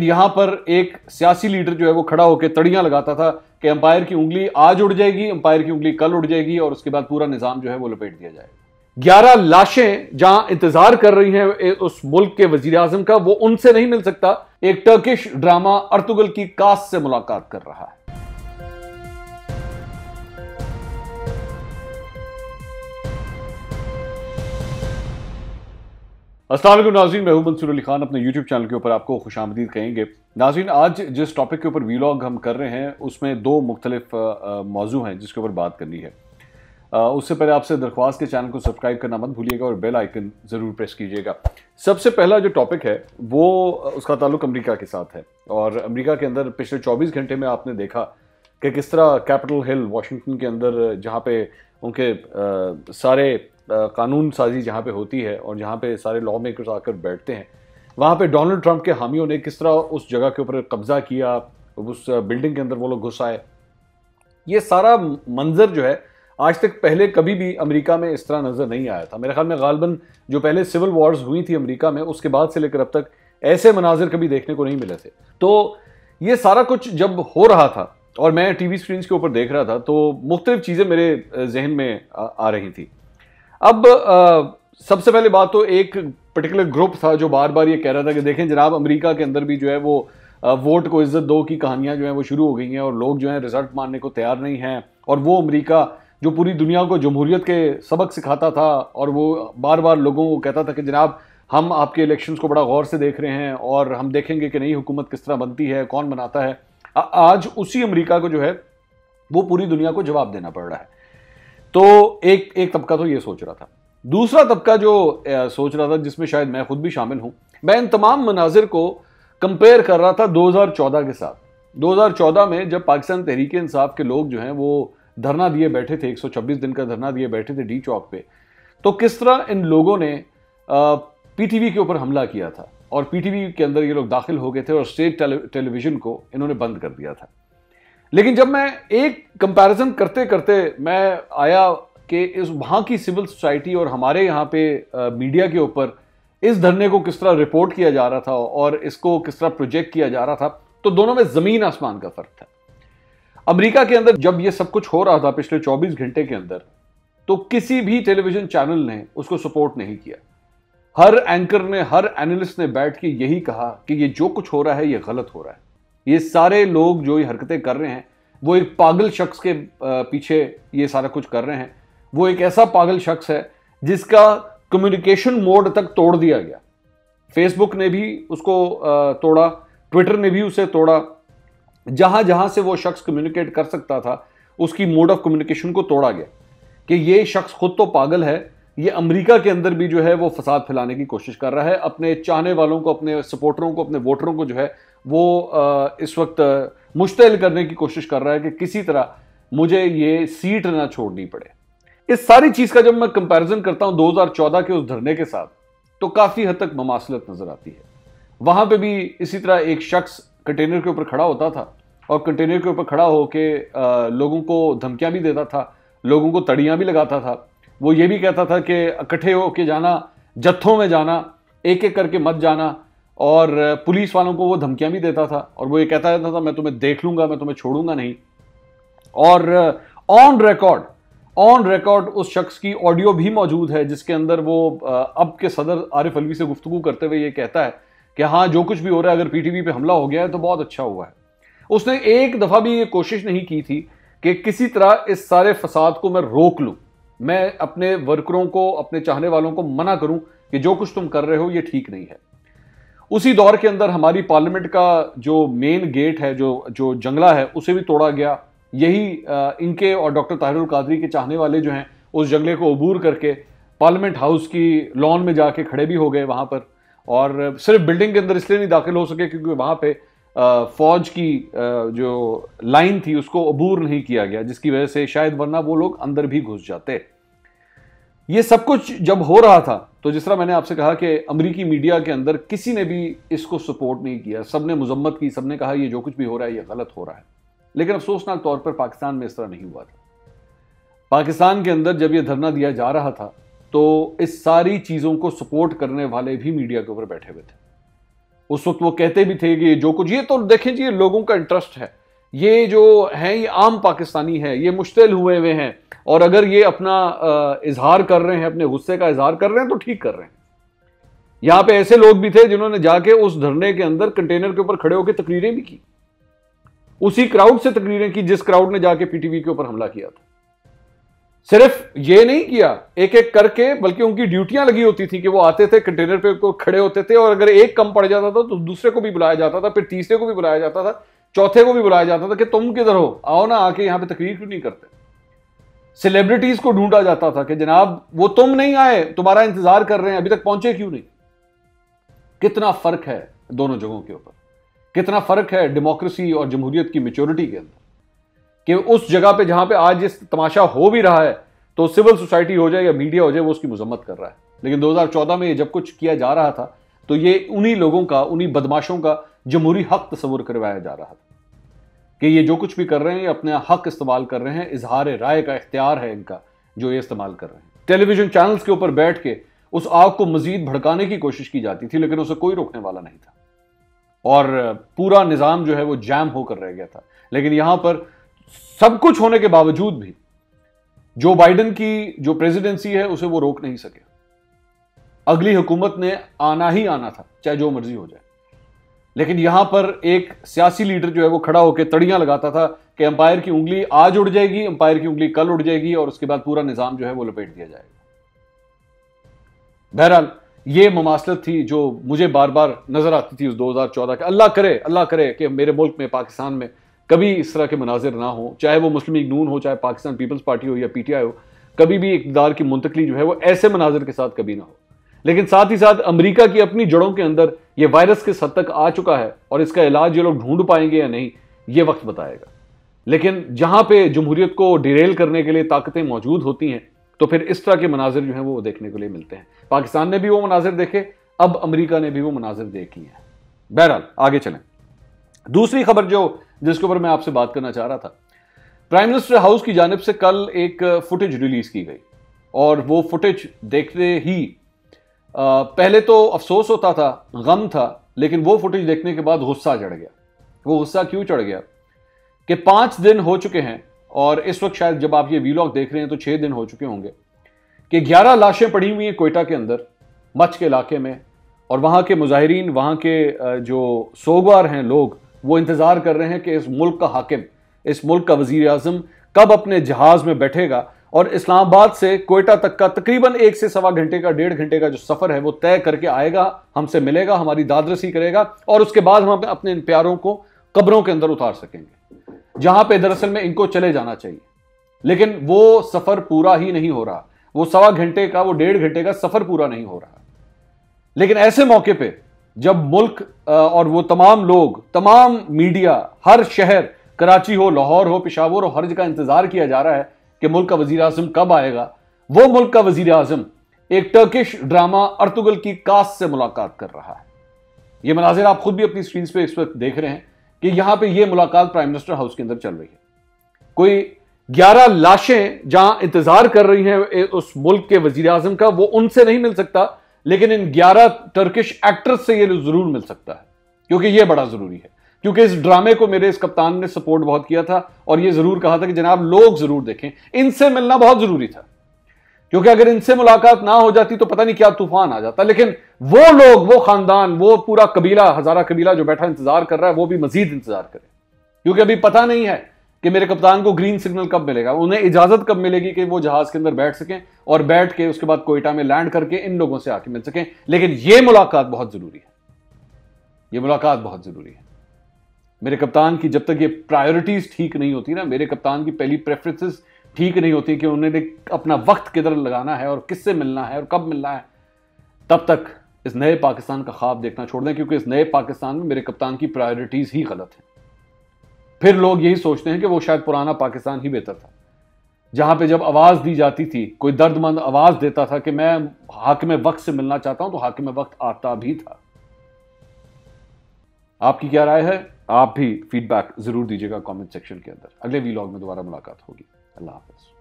यहां पर एक सियासी लीडर जो है वो खड़ा होकर तड़ियां लगाता था कि अंपायर की उंगली आज उड़ जाएगी, अंपायर की उंगली कल उड़ जाएगी और उसके बाद पूरा निजाम जो है वो लपेट दिया जाएगा। 11 लाशें जहां इंतजार कर रही हैं उस मुल्क के वजीर आजम का, वो उनसे नहीं मिल सकता। एक टर्किश ड्रामा अर्तुगल की कास्ट से मुलाकात कर रहा है। अस्सलाम वालेकुम नाज़रीन, मैं हूं मंसूर अली खान। अपने YouTube चैनल के ऊपर आपको खुशामदीद कहेंगे। नाज़रीन, आज जिस टॉपिक के ऊपर वीलॉग हम कर रहे हैं उसमें दो मुख्तलिफ मौजू हैं जिसके ऊपर बात करनी है। उससे पहले आपसे दरख्वास्त के चैनल को सब्सक्राइब करना मत भूलिएगा और बेल आइकन ज़रूर प्रेस कीजिएगा। सबसे पहला जो टॉपिक है वो उसका ताल्लुक अमेरिका के साथ है और अमेरिका के अंदर पिछले 24 घंटे में आपने देखा कि किस तरह कैपिटल हिल वाशिंगटन के अंदर, जहाँ पे उनके सारे कानून साजी जहाँ पे होती है और जहाँ पे सारे लॉ मेकर्स आकर बैठते हैं, वहाँ पे डोनाल्ड ट्रंप के हामियों ने किस तरह उस जगह के ऊपर कब्जा किया, उस बिल्डिंग के अंदर वो लोग घुस आए। ये सारा मंजर जो है आज तक पहले कभी भी अमेरिका में इस तरह नज़र नहीं आया था। मेरे ख्याल में गालबन जो पहले सिविल वॉर्स हुई थी अमेरिका में, उसके बाद से लेकर अब तक ऐसे मनाजिर कभी देखने को नहीं मिले थे। तो ये सारा कुछ जब हो रहा था और मैं टीवी स्क्रीन के ऊपर देख रहा था तो मुख्तलिफ चीज़ें मेरे जहन में आ रही थी। अब सबसे पहले बात तो एक पर्टिकुलर ग्रुप था जो बार बार ये कह रहा था कि देखें जनाब, अमेरिका के अंदर भी जो है वो वोट को इज्जत दो की कहानियां जो है वो शुरू हो गई हैं और लोग जो है रिजल्ट मानने को तैयार नहीं हैं। और वो अमेरिका जो पूरी दुनिया को जमहूरियत के सबक सिखाता था और वो बार बार लोगों को कहता था कि जनाब हम आपके इलेक्शंस को बड़ा गौर से देख रहे हैं और हम देखेंगे कि नई हुकूमत किस तरह बनती है, कौन बनाता है। आज उसी अमेरिका को जो है वो पूरी दुनिया को जवाब देना पड़ रहा है। तो एक तबका तो ये सोच रहा था। दूसरा तबका जो सोच रहा था, जिसमें शायद मैं खुद भी शामिल हूं, मैं इन तमाम मनाजिर को कंपेयर कर रहा था 2014 के साथ। 2014 में जब पाकिस्तान तहरीक इंसाफ के लोग जो हैं वो धरना दिए बैठे थे, 126 दिन का धरना दिए बैठे थे डी चौक पे, तो किस तरह इन लोगों ने पीटीवी के ऊपर हमला किया था और पीटीवी के अंदर ये लोग दाखिल हो गए थे और स्टेट टेलीविजन को इन्होंने बंद कर दिया था। लेकिन जब मैं एक कंपैरिजन करते करते मैं आया कि इस वहाँ की सिविल सोसाइटी और हमारे यहाँ पे मीडिया के ऊपर इस धरने को किस तरह रिपोर्ट किया जा रहा था और इसको किस तरह प्रोजेक्ट किया जा रहा था, तो दोनों में ज़मीन आसमान का फ़र्क था। अमेरिका के अंदर जब ये सब कुछ हो रहा था पिछले 24 घंटे के अंदर, तो किसी भी टेलीविज़न चैनल ने उसको सपोर्ट नहीं किया। हर एंकर ने, हर एनालिस्ट ने बैठ के यही कहा कि ये जो कुछ हो रहा है ये गलत हो रहा है। ये सारे लोग जो ये हरकतें कर रहे हैं वो एक पागल शख्स के पीछे ये सारा कुछ कर रहे हैं। वो एक ऐसा पागल शख्स है जिसका कम्युनिकेशन मोड तक तोड़ दिया गया। फेसबुक ने भी उसको तोड़ा, ट्विटर ने भी उसे तोड़ा। जहां जहां से वो शख्स कम्युनिकेट कर सकता था उसकी मोड ऑफ कम्युनिकेशन को तोड़ा गया कि ये शख्स खुद तो पागल है, ये अमेरिका के अंदर भी जो है वो फसाद फैलाने की कोशिश कर रहा है। अपने चाहने वालों को, अपने सपोर्टरों को, अपने वोटरों को जो है वो इस वक्त मुश्तइल करने की कोशिश कर रहा है कि किसी तरह मुझे ये सीट ना छोड़नी पड़े। इस सारी चीज का जब मैं कंपैरिजन करता हूं 2014 के उस धरने के साथ, तो काफी हद तक ममासलत नजर आती है। वहां पे भी इसी तरह एक शख्स कंटेनर के ऊपर खड़ा होता था और कंटेनर के ऊपर खड़ा होके लोगों को धमकियां भी देता था, लोगों को तड़ियां भी लगाता था। वो ये भी कहता था कि इकट्ठे होके जाना, जत्थों में जाना, एक एक करके मत जाना, और पुलिस वालों को वो धमकियां भी देता था और वो ये कहता था मैं तुम्हें देख लूंगा, मैं तुम्हें छोड़ूंगा नहीं। और ऑन रिकॉर्ड उस शख्स की ऑडियो भी मौजूद है जिसके अंदर वो अब के सदर आरिफ अलवी से गुफ्तगू करते हुए ये कहता है कि हाँ, जो कुछ भी हो रहा है, अगर पीटीवी पे हमला हो गया है तो बहुत अच्छा हुआ है। उसने एक दफा भी ये कोशिश नहीं की थी कि किसी तरह इस सारे फसाद को मैं रोक लूं, मैं अपने वर्करों को, अपने चाहने वालों को मना करूं कि जो कुछ तुम कर रहे हो ये ठीक नहीं है। उसी दौर के अंदर हमारी पार्लियामेंट का जो मेन गेट है, जो जंगला है, उसे भी तोड़ा गया। यही इनके और डॉक्टर ताहिरुल कादरी के चाहने वाले जो हैं उस जंगले को अबूर करके पार्लियामेंट हाउस की लॉन में जाके खड़े भी हो गए वहां पर, और सिर्फ बिल्डिंग के अंदर इसलिए नहीं दाखिल हो सके क्योंकि वहां पे फौज की जो लाइन थी उसको अबूर नहीं किया गया, जिसकी वजह से शायद वरना वो लोग अंदर भी घुस जाते। ये सब कुछ जब हो रहा था तो जिस तरह मैंने आपसे कहा कि अमेरिकी मीडिया के अंदर किसी ने भी इसको सपोर्ट नहीं किया, सबने मुजम्मत की, सबने कहा ये जो कुछ भी हो रहा है ये गलत हो रहा है। लेकिन अफसोसनाक तौर पर पाकिस्तान में इस तरह नहीं हुआ था। पाकिस्तान के अंदर जब ये धरना दिया जा रहा था तो इस सारी चीज़ों को सपोर्ट करने वाले भी मीडिया के ऊपर बैठे हुए थे। उस वक्त वो कहते भी थे कि जो कुछ, ये तो देखें जी ये लोगों का इंटरेस्ट है, ये जो है ये आम पाकिस्तानी है, ये मुश्तिल हुए हैं, और अगर ये अपना इजहार कर रहे हैं, अपने गुस्से का इजहार कर रहे हैं तो ठीक कर रहे हैं। यहां पे ऐसे लोग भी थे जिन्होंने जाके उस धरने के अंदर कंटेनर के ऊपर खड़े होकर तकरीरें भी की, उसी क्राउड से तकरीरें की जिस क्राउड ने जाके पीटीवी के ऊपर हमला किया था। सिर्फ ये नहीं किया एक एक करके, बल्कि उनकी ड्यूटियां लगी होती थी कि वो आते थे कंटेनर पे को खड़े होते थे, और अगर एक कम पड़ जाता था तो दूसरे को भी बुलाया जाता था, फिर तीसरे को भी बुलाया जाता था, चौथे को भी बुलाया जाता था कि तुम किधर हो, आओ ना, आके यहां पे तकरीर क्यों नहीं करते। सेलिब्रिटीज को ढूंढा जाता था कि जनाब वो तुम नहीं आए, तुम्हारा इंतजार कर रहे हैं, अभी तक पहुंचे क्यों नहीं। कितना फर्क है दोनों जगहों के ऊपर, कितना फर्क है डेमोक्रेसी और जमहूरियत की मैच्योरिटी के अंदर, कि उस जगह पे जहां पे आज इस तमाशा हो भी रहा है तो सिविल सोसाइटी हो जाए या मीडिया हो जाए वो उसकी मजम्मत कर रहा है। लेकिन 2014 में ये जब कुछ किया जा रहा था तो ये उन्हीं लोगों का, उन्हीं बदमाशों का जमहूरी हक तस्वुर करवाया जा रहा था कि ये जो कुछ भी कर रहे हैं ये अपना हक इस्तेमाल कर रहे हैं, इजहार राय का इख्तियार है इनका जो ये इस्तेमाल कर रहे हैं। टेलीविजन चैनल्स के ऊपर बैठ के उस आग को मजीद भड़काने की कोशिश की जाती थी, लेकिन उसे कोई रोकने वाला नहीं था और पूरा निजाम जो है वो जैम होकर रह गया था। लेकिन यहां पर सब कुछ होने के बावजूद भी जो बाइडेन की जो प्रेसिडेंसी है उसे वो रोक नहीं सके। अगली हुकूमत ने आना ही आना था, चाहे जो मर्जी हो जाए। लेकिन यहां पर एक सियासी लीडर जो है वो खड़ा होकर तड़ियां लगाता था कि अंपायर की उंगली आज उड़ जाएगी, अंपायर की उंगली कल उड़ जाएगी, और उसके बाद पूरा निजाम जो है वो लपेट दिया जाएगा। बहरहाल ये मुमासलत थी जो मुझे बार बार नजर आती थी उस 2014 के। अल्लाह करे कि मेरे मुल्क में, पाकिस्तान में कभी इस तरह के मनाजिर ना हो, चाहे वो मुस्लिम लीग नून हो, चाहे पाकिस्तान पीपल्स पार्टी हो या पीटीआई हो, कभी भी इक़्तिदार की मुंतकली जो है वो ऐसे मनाजिर के साथ कभी ना हो। लेकिन साथ ही साथ अमेरिका की अपनी जड़ों के अंदर ये वायरस किस हद तक आ चुका है और इसका इलाज ये लोग ढूंढ पाएंगे या नहीं, ये वक्त बताएगा। लेकिन जहां पे जमहूरियत को डिरेल करने के लिए ताकतें मौजूद होती हैं तो फिर इस तरह के मनाजिर जो हैं वो देखने के लिए मिलते हैं। पाकिस्तान ने भी वो मनाजिर देखे, अब अमेरिका ने भी वो मनाजिर देख लिए हैं। बहरहाल आगे चलें। दूसरी खबर जिसके ऊपर मैं आपसे बात करना चाह रहा था, प्राइम मिनिस्टर हाउस की जानिब से कल एक फुटेज रिलीज की गई और वो फुटेज देखते ही पहले तो अफसोस होता था, गम था, लेकिन वो फुटेज देखने के बाद गुस्सा चढ़ गया। वो गुस्सा क्यों चढ़ गया कि 5 दिन हो चुके हैं और इस वक्त शायद जब आप ये वीलॉग देख रहे हैं तो 6 दिन हो चुके होंगे कि 11 लाशें पड़ी हुई हैं कोयटा के अंदर, मच के इलाके में, और वहां के मुजाहिरीन, वहां के जो सोगवार हैं लोग, वो इंतजार कर रहे हैं कि इस मुल्क का हाकिम, इस मुल्क का वजीर आजम कब अपने जहाज में बैठेगा और इस्लामाबाद से कोयटा तक का तकरीबन 1 से सवा घंटे का, 1.5 घंटे का जो सफर है वो तय करके आएगा, हमसे मिलेगा, हमारी दादरसी करेगा और उसके बाद हम अपने इन प्यारों को कब्रों के अंदर उतार सकेंगे, जहां पे दरअसल में इनको चले जाना चाहिए। लेकिन वो सफर पूरा ही नहीं हो रहा, वो सवा घंटे का, वो 1.5 घंटे का सफर पूरा नहीं हो रहा। लेकिन ऐसे मौके पे जब मुल्क और वो तमाम लोग, तमाम मीडिया, हर शहर, कराची हो, लाहौर हो, पेशावर हो, हर जगह इंतजार किया जा रहा है कि मुल्क का वजीर आजम कब आएगा, वो मुल्क का वजीर आजम एक टर्किश ड्रामा अर्तुगल की कास्ट से मुलाकात कर रहा है। ये मनाजिर आप खुद भी अपनी स्क्रीन पे इस वक्त देख रहे हैं कि यहां पे ये मुलाकात प्राइम मिनिस्टर हाउस के अंदर चल रही है। कोई 11 लाशें जहां इंतजार कर रही हैं उस मुल्क के वजीर आजम का, वो उनसे नहीं मिल सकता, लेकिन इन 11 टर्किश एक्टर्स से ये जरूर मिल सकता है, क्योंकि ये बड़ा जरूरी है। क्योंकि इस ड्रामे को मेरे इस कप्तान ने सपोर्ट बहुत किया था और ये जरूर कहा था कि जनाब लोग जरूर देखें, इनसे मिलना बहुत जरूरी था, क्योंकि अगर इनसे मुलाकात ना हो जाती तो पता नहीं क्या तूफान आ जाता। लेकिन वो लोग, वो खानदान, वो पूरा कबीला, हजारा कबीला जो बैठा इंतजार कर रहा है, वो भी मजीद इंतजार करे, क्योंकि अभी पता नहीं है कि मेरे कप्तान को ग्रीन सिग्नल कब मिलेगा, उन्हें इजाजत कब मिलेगी कि वो जहाज के अंदर बैठ सकें और बैठ के उसके बाद कोयटा में लैंड करके इन लोगों से आके मिल सकें। लेकिन ये मुलाकात बहुत जरूरी है, ये मुलाकात बहुत जरूरी है। मेरे कप्तान की जब तक ये प्रायोरिटीज ठीक नहीं होती ना, मेरे कप्तान की पहली प्रेफरेंसेस ठीक नहीं होती कि उन्हें अपना वक्त किधर लगाना है और किससे मिलना है और कब मिलना है, तब तक इस नए पाकिस्तान का ख्वाब देखना छोड़ दें, क्योंकि इस नए पाकिस्तान में मेरे कप्तान की प्रायोरिटीज ही गलत है। फिर लोग यही सोचते हैं कि वो शायद पुराना पाकिस्तान ही बेहतर था, जहां पे जब आवाज दी जाती थी, कोई दर्दमंद आवाज देता था कि मैं हाकिम वक्त से मिलना चाहता हूं, तो हाकिम वक्त आता भी था। आपकी क्या राय है? आप भी फीडबैक जरूर दीजिएगा कमेंट सेक्शन के अंदर। अगले वीलॉग में दोबारा मुलाकात होगी। अल्लाह हाफ़िज़।